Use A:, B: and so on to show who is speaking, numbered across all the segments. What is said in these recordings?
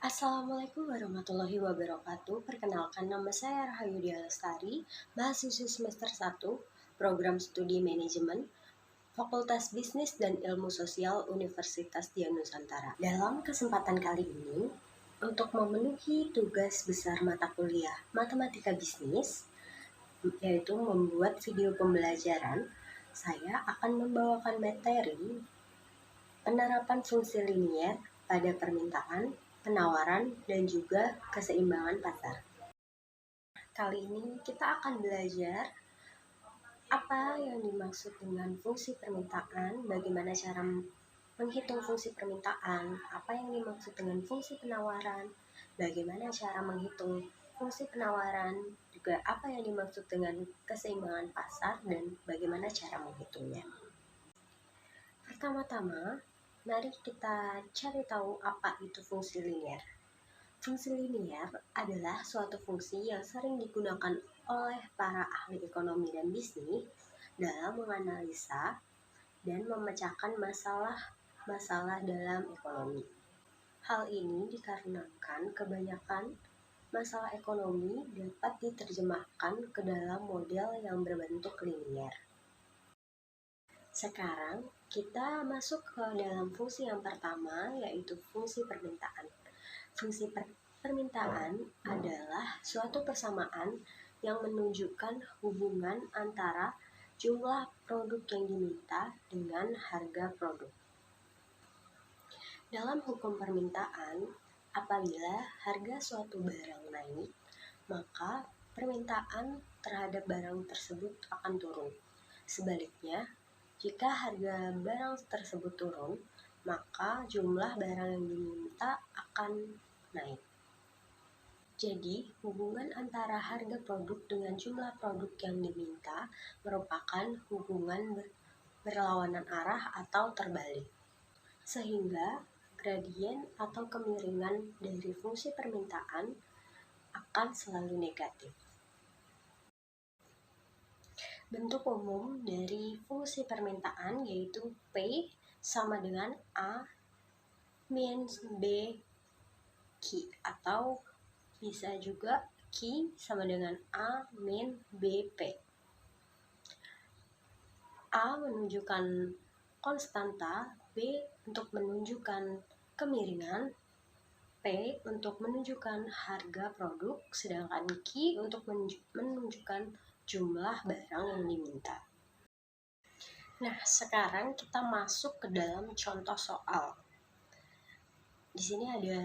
A: Assalamualaikum warahmatullahi wabarakatuh. Perkenalkan, nama saya Rahayu Dia Lestari, mahasiswi semester 1, Program Studi Manajemen, Fakultas Bisnis dan Ilmu Sosial Universitas Dian Nusantara. Dalam kesempatan kali ini, untuk memenuhi tugas besar mata kuliah Matematika Bisnis, yaitu membuat video pembelajaran, saya akan membawakan materi penerapan fungsi linier pada permintaan, penawaran, dan juga keseimbangan pasar. Kali ini kita akan belajar apa yang dimaksud dengan fungsi permintaan, bagaimana cara menghitung fungsi permintaan, apa yang dimaksud dengan fungsi penawaran, bagaimana cara menghitung fungsi penawaran, juga apa yang dimaksud dengan keseimbangan pasar, dan bagaimana cara menghitungnya. Pertama-tama, mari kita cari tahu apa itu fungsi linier. Fungsi linier adalah suatu fungsi yang sering digunakan oleh para ahli ekonomi dan bisnis dalam menganalisa dan memecahkan masalah dalam ekonomi. Hal ini dikarenakan kebanyakan masalah ekonomi dapat diterjemahkan ke dalam model yang berbentuk linier. Sekarang kita masuk ke dalam fungsi yang pertama, yaitu fungsi permintaan. Fungsi permintaan adalah suatu persamaan yang menunjukkan hubungan antara jumlah produk yang diminta dengan harga produk. Dalam hukum permintaan, apabila harga suatu barang naik, maka permintaan terhadap barang tersebut akan turun. Sebaliknya, jika harga barang tersebut turun, maka jumlah barang yang diminta akan naik. Jadi, hubungan antara harga produk dengan jumlah produk yang diminta merupakan hubungan berlawanan arah atau terbalik. Sehingga, gradien atau kemiringan dari fungsi permintaan akan selalu negatif. Bentuk umum dari fungsi permintaan yaitu P sama dengan A min B Q, atau bisa juga Q sama dengan A min BP. A menunjukkan konstanta, B untuk menunjukkan kemiringan, P untuk menunjukkan harga produk, sedangkan Q untuk menunjukkan jumlah barang yang diminta. Nah, sekarang kita masuk ke dalam contoh soal. Di sini ada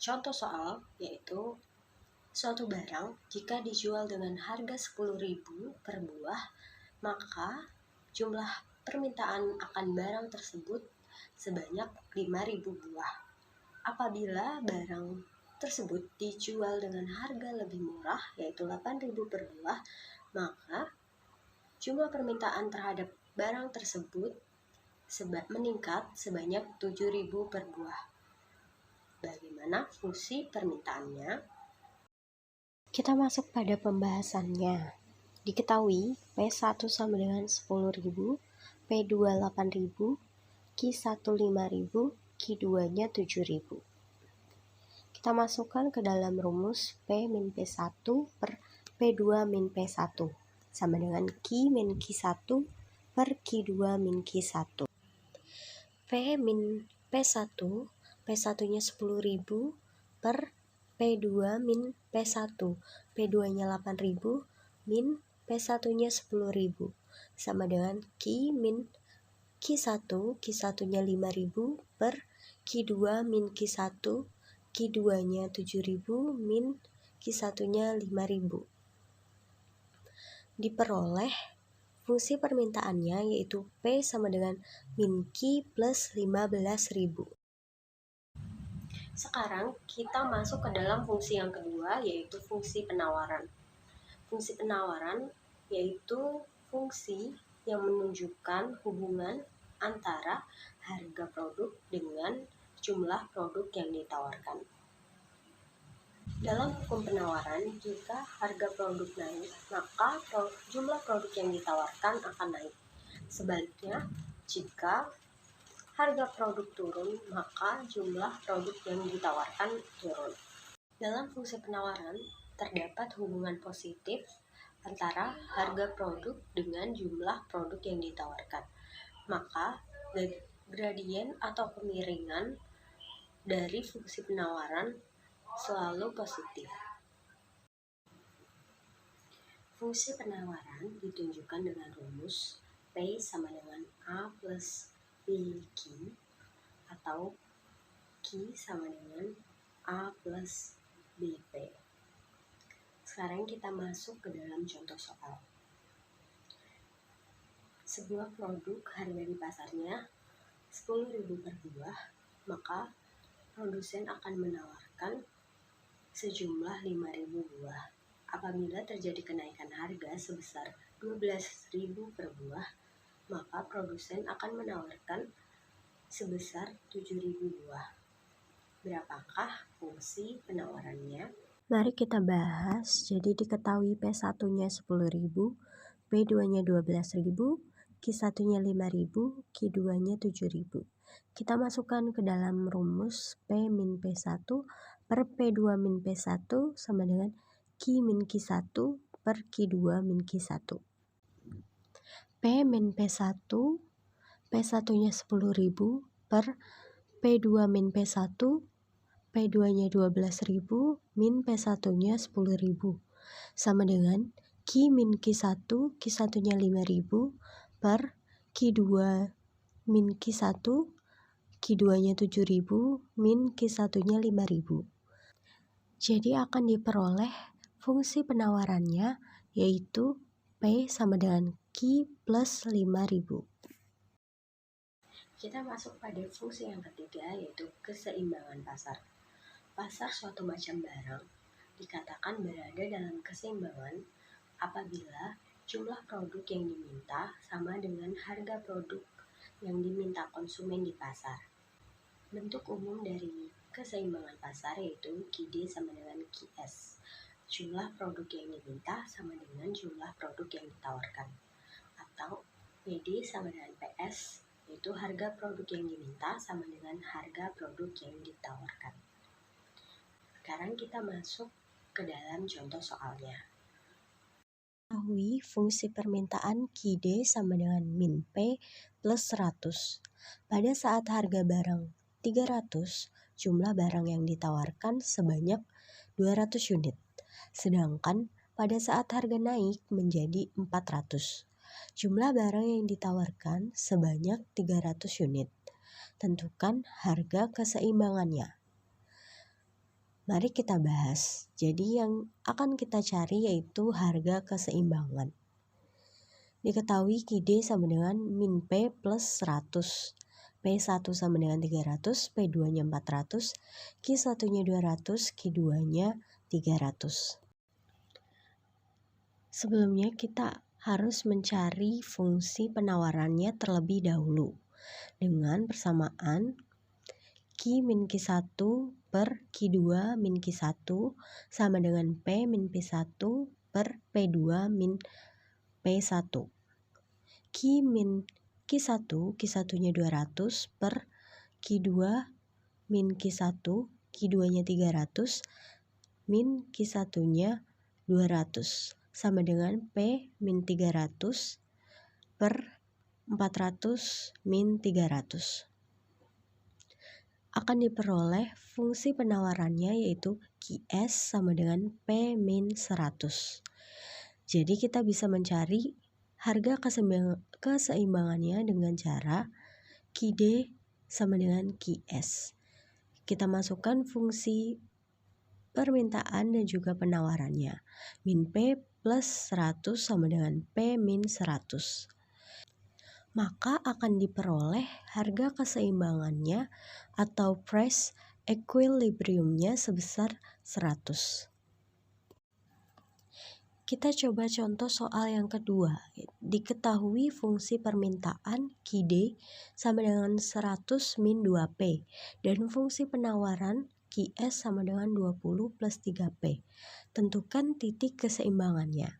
A: contoh soal, yaitu suatu barang jika dijual dengan harga 10.000 per buah, maka jumlah permintaan akan barang tersebut sebanyak 5.000 buah. Apabila barang tersebut dijual dengan harga lebih murah, yaitu 8.000 per buah, maka jumlah permintaan terhadap barang tersebut meningkat sebanyak 7.000 per buah. Bagaimana fungsi permintaannya? Kita masuk pada pembahasannya. Diketahui P1 sama dengan 10.000, P2 8.000, Q1 5.000, Q2-nya 7.000. Kita masukkan ke dalam rumus P min P1 per P2 min P1 sama dengan Q min Q1 per Q2 min Q1. P min P1, P1-nya 10.000 per P2 min P1, P2-nya 8.000 min P1-nya 10.000 sama dengan Q min Q1, Q1-nya 5.000 per Q2 min Q1, Q2-nya 7.000 min Q1-nya 5.000. Diperoleh fungsi permintaannya yaitu P sama dengan min Q plus 15.000. Sekarang kita masuk ke dalam fungsi yang kedua, yaitu fungsi penawaran. Fungsi penawaran yaitu fungsi yang menunjukkan hubungan antara harga produk dengan jumlah produk yang ditawarkan. Dalam hukum penawaran, jika harga produk naik, maka jumlah produk yang ditawarkan akan naik. Sebaliknya, jika harga produk turun, maka jumlah produk yang ditawarkan turun. Dalam fungsi penawaran, terdapat hubungan positif antara harga produk dengan jumlah produk yang ditawarkan. Maka, gradien atau kemiringan dari fungsi penawaran selalu positif. Fungsi penawaran ditunjukkan dengan rumus P sama dengan A plus BQ atau Q sama dengan A plus BP. Sekarang kita masuk ke dalam contoh soal. Sebuah produk harga di pasarnya 10.000 per buah, maka produsen akan menawarkan sejumlah 5.000 buah. Apabila terjadi kenaikan harga sebesar 12.000 per buah, maka produsen akan menawarkan sebesar 7.000 buah. Berapakah fungsi penawarannya? Mari kita bahas. Jadi diketahui P1-nya 10.000, P2-nya 12.000, Q1-nya 5.000, Q2-nya 7.000. Kita masukkan ke dalam rumus P min P1 per P2 min P1 sama dengan Q min Q1 per Q2 min Q1. P min P1, P1-nya 10.000 per P2 min P1, P2-nya 12.000 min P1-nya 10.000 sama dengan Q min Q1, Q1-nya 5.000 per Q2 min Q1, Q2-nya 7.000 min Q1-nya 5.000. Jadi akan diperoleh fungsi penawarannya yaitu P sama dengan Q plus 5.000. Kita masuk pada fungsi yang ketiga yaitu keseimbangan pasar. Pasar suatu macam barang dikatakan berada dalam keseimbangan apabila jumlah produk yang diminta sama dengan harga produk yang diminta konsumen di pasar. Bentuk umum dari keseimbangan pasar yaitu QD sama dengan QS. Jumlah produk yang diminta sama dengan jumlah produk yang ditawarkan. Atau PD sama dengan PS, yaitu harga produk yang diminta sama dengan harga produk yang ditawarkan. Sekarang kita masuk ke dalam contoh soalnya. Ketahui fungsi permintaan QD sama dengan min P plus 100. Pada saat harga barang 300, jumlah barang yang ditawarkan sebanyak 200 unit. Sedangkan pada saat harga naik menjadi 400, jumlah barang yang ditawarkan sebanyak 300 unit. Tentukan harga keseimbangannya. Mari kita bahas. Jadi yang akan kita cari yaitu harga keseimbangan. Diketahui QD sama dengan min P plus 100. P1 sama dengan 300, P2-nya 400, Q1-nya 200, Q2-nya 300. Sebelumnya kita harus mencari fungsi penawarannya terlebih dahulu dengan persamaan Q min Q1 per Q2 min Q1 sama dengan P min P1 per P2 min P1. Q min Q1, Q1-nya 200 per Q2 min Q1, Q2-nya 300 min Q1-nya 200 sama dengan P min 300 per 400 min 300. Akan diperoleh fungsi penawarannya yaitu QS sama dengan P min 100. Jadi kita bisa mencari harga keseimbangannya dengan cara QD sama dengan QS. Kita masukkan fungsi permintaan dan juga penawarannya. Min P plus 100 sama dengan P min 100. Maka akan diperoleh harga keseimbangannya atau price equilibriumnya sebesar 100. Kita coba contoh soal yang kedua. Diketahui fungsi permintaan QD sama dengan 100 min 2P dan fungsi penawaran QS sama dengan 20 plus 3P. Tentukan titik keseimbangannya.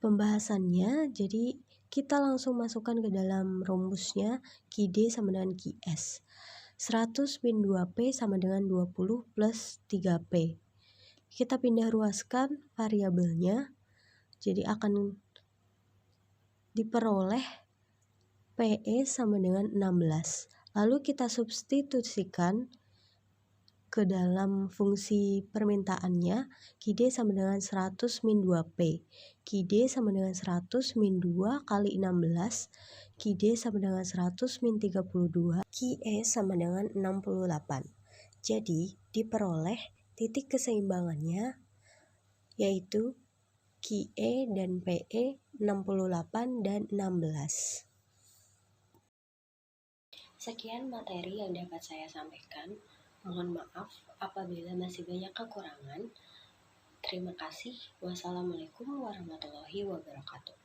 A: Pembahasannya, jadi Kita langsung masukkan ke dalam rumusnya, Qd sama dengan Qs. 100 min 2P sama dengan 20 plus 3P. Kita pindah ruaskan variabelnya, jadi akan diperoleh PE sama dengan 16. Lalu kita substitusikan ke dalam fungsi permintaannya, Qd sama dengan 100 min 2P. Qd sama dengan 100 min 2 kali 16. Qd sama dengan 100 min 32. Qe sama dengan 68. Jadi, diperoleh titik keseimbangannya yaitu Qe dan Pe 68 dan 16. Sekian materi yang dapat saya sampaikan. Mohon maaf apabila masih banyak kekurangan. Terima kasih. Wassalamualaikum warahmatullahi wabarakatuh.